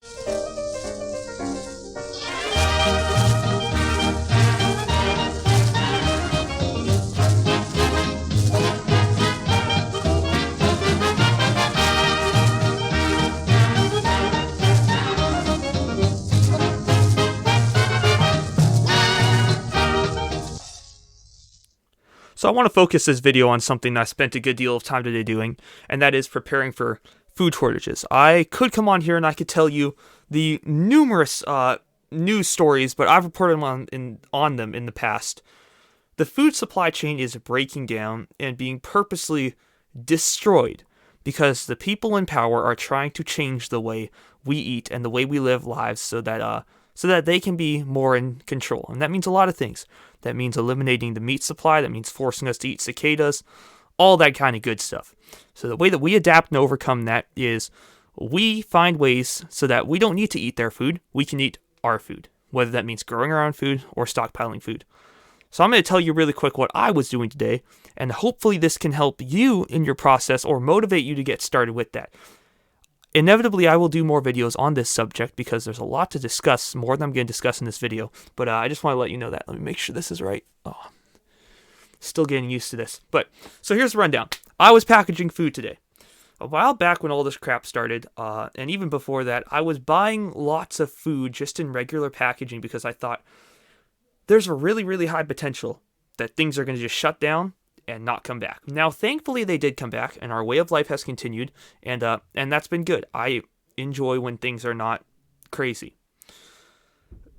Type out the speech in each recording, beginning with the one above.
So I want to focus this video on something I spent a good deal of time today doing, and that is preparing for food shortages. I could come on here and I could tell you the numerous news stories, but I've reported on them in the past. The food supply chain is breaking down and being purposely destroyed because the people in power are trying to change the way we eat and the way we live lives so that they can be more in control. And that means a lot of things. That means eliminating the meat supply. That means forcing us to eat cicadas. All that kind of good stuff. So the way that we adapt and overcome that is we find ways so that we don't need to eat their food. We can eat our food, whether that means growing our own food or stockpiling food. So I'm going to tell you really quick what I was doing today, and hopefully this can help you in your process or motivate you to get started with that. Inevitably, I will do more videos on this subject because there's a lot to discuss, more than I'm going to discuss in this video. But I just want to let you know that. Let me make sure this is right. Oh, still getting used to this. But so here's the rundown. I was packaging food today. A while back when all this crap started, and even before that, I was buying lots of food just in regular packaging because I thought there's a really, really high potential that things are going to just shut down and not come back. Now, thankfully, they did come back, and our way of life has continued, and that's been good. I enjoy when things are not crazy.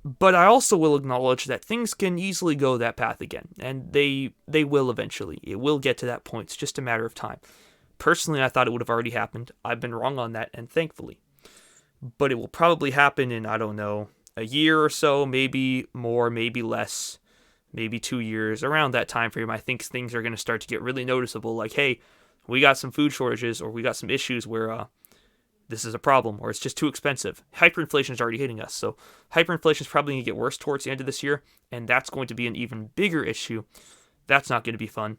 But I also will acknowledge that things can easily go that path again, and they will eventually. It will get to that point. It's just a matter of time. Personally, I thought it would have already happened. I've been wrong on that, and thankfully. But it will probably happen in, I don't know, a year or so, maybe more, maybe less. Maybe 2 years, around that time frame. I think things are going to start to get really noticeable, like, hey, we got some food shortages, or we got some issues where this is a problem, or it's just too expensive. Hyperinflation is already hitting us, so hyperinflation is probably going to get worse towards the end of this year, and that's going to be an even bigger issue. That's not going to be fun.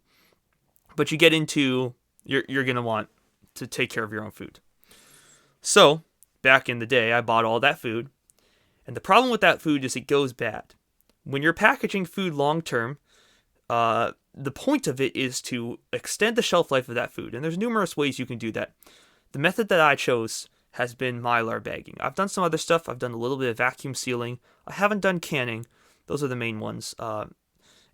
But you get into, you're going to want to take care of your own food. So, back in the day, I bought all that food, and the problem with that food is it goes bad. When you're packaging food long term, the point of it is to extend the shelf life of that food. And there's numerous ways you can do that. The method that I chose has been Mylar bagging. I've done some other stuff. I've done a little bit of vacuum sealing. I haven't done canning. Those are the main ones.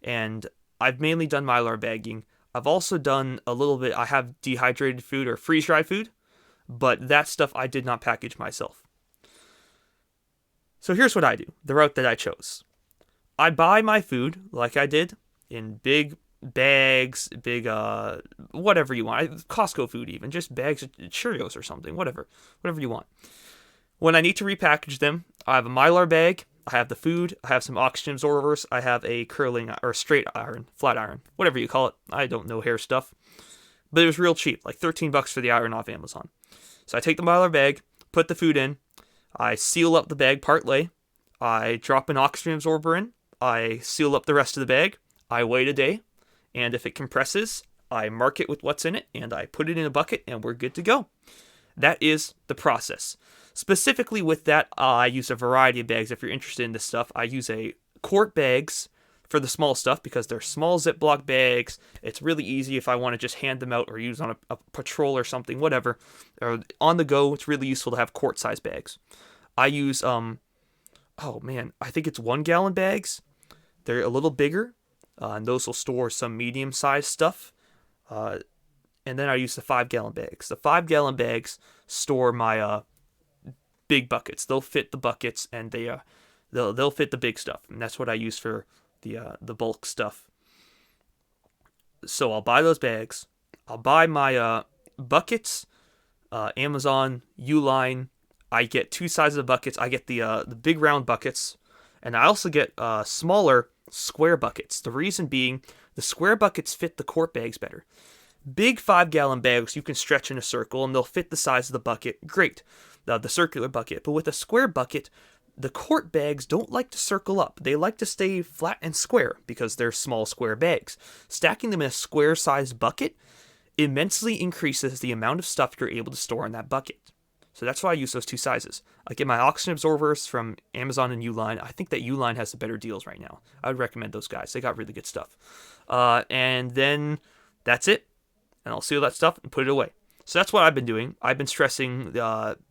And I've mainly done Mylar bagging. I've also done a little bit, I have dehydrated food or freeze-dried food. But that stuff I did not package myself. So here's what I do, the route that I chose. I buy my food, like I did, in big bags, big, whatever you want. Costco food even, just bags of Cheerios or something, whatever you want. When I need to repackage them, I have a Mylar bag, I have the food, I have some oxygen absorbers, I have a curling, or straight iron, flat iron, whatever you call it. I don't know hair stuff. But it was real cheap, like $13 for the iron off Amazon. So I take the Mylar bag, put the food in, I seal up the bag part way, I drop an oxygen absorber in, I seal up the rest of the bag, I wait a day, and if it compresses, I mark it with what's in it, and I put it in a bucket, and we're good to go. That is the process. Specifically with that, I use a variety of bags. If you're interested in this stuff, I use a quart bags for the small stuff because they're small Ziploc bags. It's really easy if I want to just hand them out or use on a patrol or something, whatever. Or on the go, it's really useful to have quart-size bags. I use, I think it's 1 gallon bags. They're a little bigger, and those will store some medium-sized stuff. And then I use the 5 gallon bags. The 5 gallon bags store my big buckets. They'll fit the buckets, and they'll fit the big stuff. And that's what I use for the bulk stuff. So I'll buy those bags. I'll buy my buckets, Amazon, Uline. I get 2 sizes of buckets. I get the big round buckets, and I also get smaller square buckets. The reason being, the square buckets fit the quart bags better. Big 5 gallon bags you can stretch in a circle, and they'll fit the size of the bucket. Great, the circular bucket. But with a square bucket, the quart bags don't like to circle up. They like to stay flat and square because they're small square bags. Stacking them in a square-sized bucket immensely increases the amount of stuff you're able to store in that bucket. So that's why I use those two sizes. I get my oxygen absorbers from Amazon and Uline. I think that Uline has the better deals right now. I would recommend those guys. They got really good stuff. And then that's it. And I'll seal that stuff and put it away. So that's what I've been doing. I've been stressing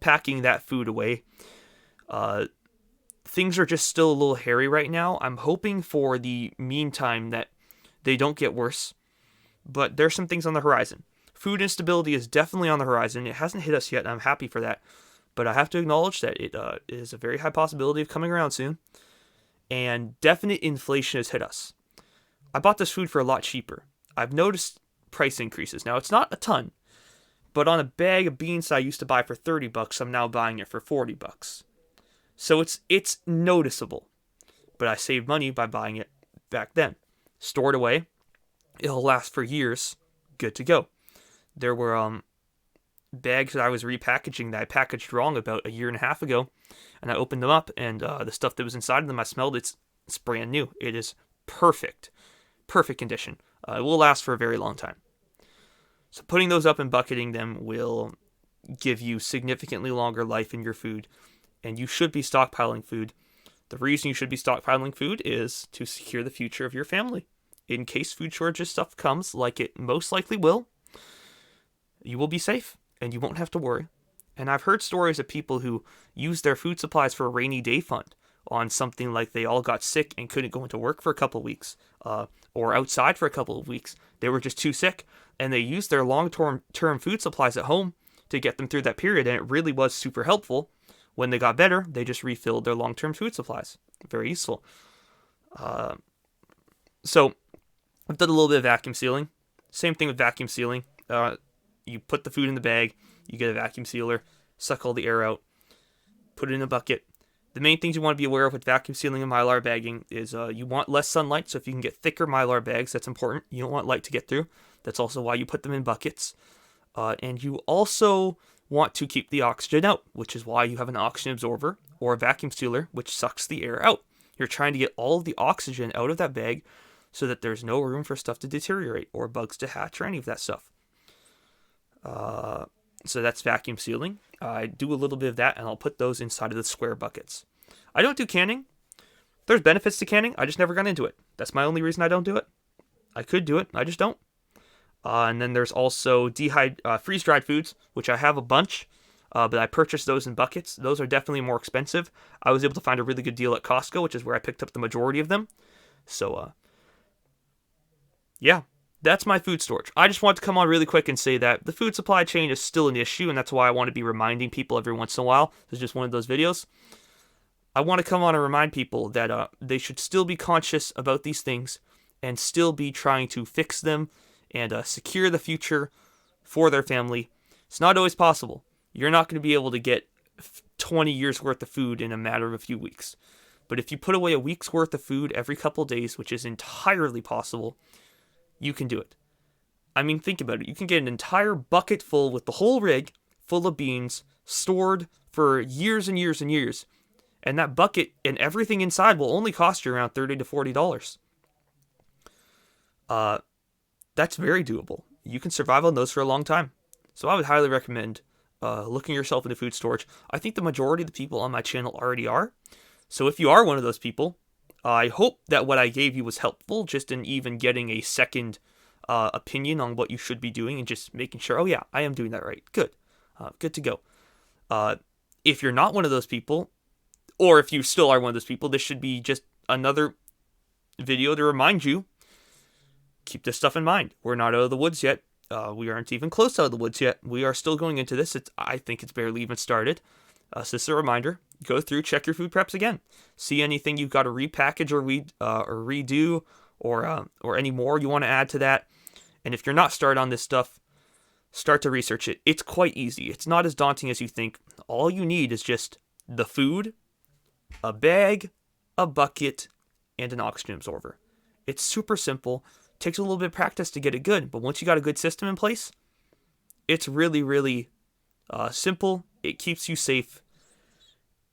packing that food away. Things are just still a little hairy right now. I'm hoping for the meantime that they don't get worse. But there's some things on the horizon. Food instability is definitely on the horizon. It hasn't hit us yet, and I'm happy for that. But I have to acknowledge that it is a very high possibility of coming around soon. And definite inflation has hit us. I bought this food for a lot cheaper. I've noticed price increases. Now, it's not a ton. But on a bag of beans that I used to buy for $30, I'm now buying it for $40. So it's noticeable. But I saved money by buying it back then. Stored away. It'll last for years. Good to go. There were bags that I was repackaging that I packaged wrong about a year and a half ago, and I opened them up, and the stuff that was inside of them, I smelled it's brand new. It is perfect condition. It will last for a very long time. So putting those up and bucketing them will give you significantly longer life in your food, and you should be stockpiling food. The reason you should be stockpiling food is to secure the future of your family. In case food shortages stuff comes, like it most likely will, you will be safe, and you won't have to worry. And I've heard stories of people who use their food supplies for a rainy day fund on something like they all got sick and couldn't go into work for a couple of weeks, or outside for a couple of weeks. They were just too sick, and they used their long-term food supplies at home to get them through that period, and it really was super helpful. When they got better, they just refilled their long-term food supplies. Very useful. So I've done a little bit of vacuum sealing. Same thing with vacuum sealing. You put the food in the bag, you get a vacuum sealer, suck all the air out, put it in a bucket. The main things you want to be aware of with vacuum sealing and Mylar bagging is you want less sunlight, so if you can get thicker Mylar bags, that's important. You don't want light to get through. That's also why you put them in buckets. And you also want to keep the oxygen out, which is why you have an oxygen absorber or a vacuum sealer, which sucks the air out. You're trying to get all of the oxygen out of that bag so that there's no room for stuff to deteriorate or bugs to hatch or any of that stuff. So that's vacuum sealing. I do a little bit of that, and I'll put those inside of the square buckets. I don't do canning. There's benefits to canning. I just never got into it. That's my only reason I don't do it. I could do it. I just don't. And then there's also freeze-dried foods, which I have a bunch, but I purchased those in buckets. Those are definitely more expensive. I was able to find a really good deal at Costco, which is where I picked up the majority of them. So, yeah. That's my food storage. I just want to come on really quick and say that the food supply chain is still an issue, and that's why I want to be reminding people every once in a while. This is just one of those videos. I want to come on and remind people that they should still be conscious about these things and still be trying to fix them and secure the future for their family. It's not always possible. You're not going to be able to get 20 years worth of food in a matter of a few weeks. But if you put away a week's worth of food every couple of days, which is entirely possible, you can do it. I mean, think about it. You can get an entire bucket full with the whole rig full of beans stored for years and years and years. And that bucket and everything inside will only cost you around $30 to $40. That's very doable. You can survive on those for a long time. So I would highly recommend looking yourself into food storage. I think the majority of the people on my channel already are. So if you are one of those people, I hope that what I gave you was helpful, just in even getting a second opinion on what you should be doing and just making sure, oh yeah, I am doing that right. Good. Good to go. If you're not one of those people, or if you still are one of those people, this should be just another video to remind you, keep this stuff in mind. We're not out of the woods yet. We aren't even close out of the woods yet. We are still going into this. I think it's barely even started. So this is a reminder. Go through, check your food preps again. See anything you've got to repackage or redo, or any more you want to add to that. And if you're not started on this stuff, start to research it. It's quite easy. It's not as daunting as you think. All you need is just the food, a bag, a bucket, and an oxygen absorber. It's super simple. Takes a little bit of practice to get it good, but once you got a good system in place, it's really, really simple. It keeps you safe.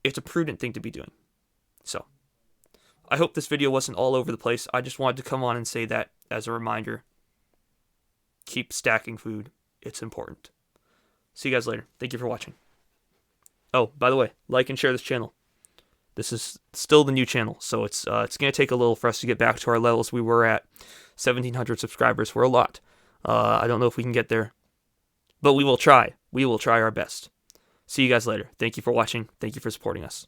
It's a prudent thing to be doing. So, I hope this video wasn't all over the place. I just wanted to come on and say that as a reminder. Keep stacking food. It's important. See you guys later. Thank you for watching. Oh, by the way, like and share this channel. This is still the new channel, so it's going to take a little for us to get back to our levels we were at. 1,700 subscribers. We're a lot. I don't know if we can get there, but we will try. We will try our best. See you guys later. Thank you for watching. Thank you for supporting us.